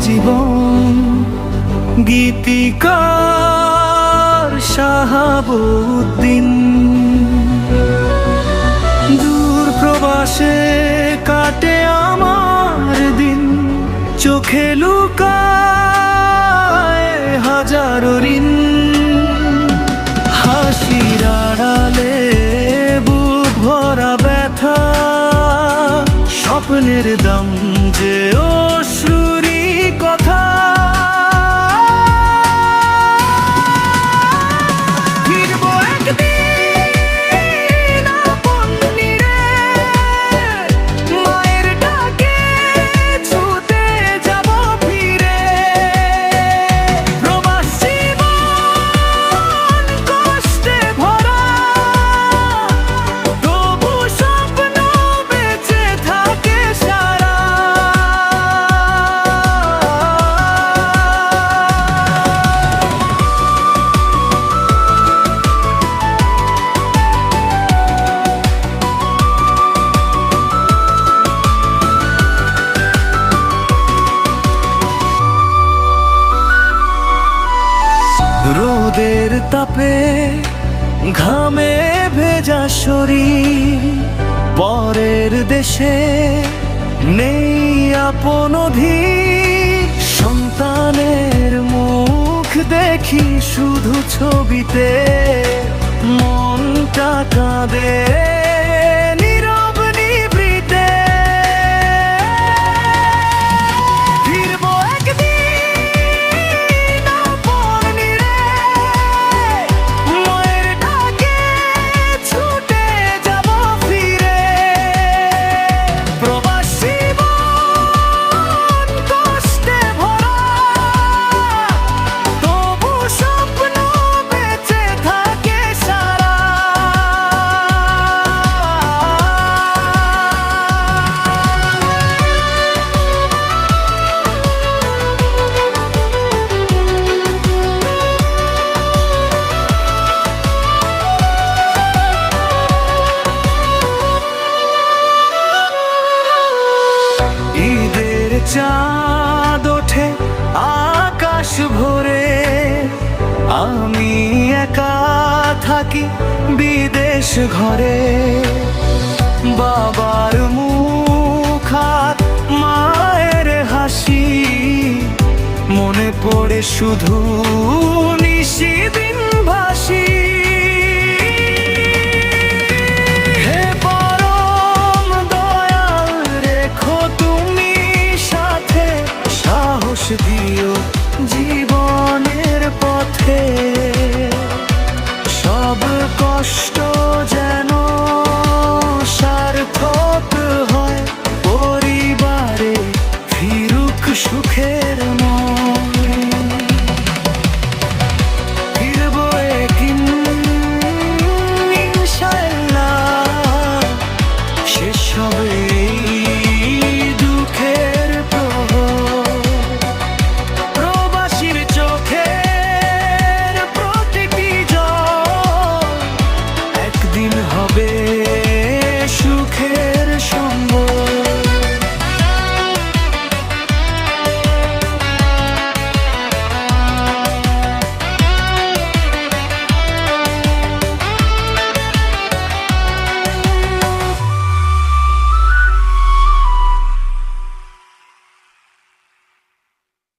জীবন। গীতিকার শাহাবুদ্দিন দূর প্রবাসে কাটে আমার দিন, চোখে লুকায় হাজারো ঋণ। হাসির আড়ালে বুক ভরা ব্যথা, স্বপ্নের দাম যে অশ্রুরি কথা। ফিরবো একদিন আপন নীড়ে, মায়ের ডাকে ছুটে যাব ফিরে। প্রবাস জীবন কষ্টে ভরা, তবু স্বপ্ন বেঁচে থাকে সারা। রোদের তাপে ঘামে ভেজা শরীর, পরের দেশে নেই আপন অধীর। সন্তানের মুখ দেখি শুধু ছবিতে, মনটা কাঁদে নীরব নিভৃতে। ফিরবো একদিন আপন নীড়ে, মায়ের ডাকে ছুটে যাব ফিরে। প্রবাস জীবন কষ্টে ভরা, তবু স্বপ্ন বেঁচে থাকে সারা। ঈদের চাঁদ ওঠে আকাশ ভরে, আমি একা থাকি বিদেশ ঘরে। বাবার মুখ আর মায়ের হাসি মনে পড়ে শুধু নিশিদিন ভাসি। হে পরম দয়াল, রেখো তুমি সাথে, সাহস দিও জীবনের পথে। সব কষ্ট যেন সার্থক হয়, পরিবারে ফিরুক সুখের মন।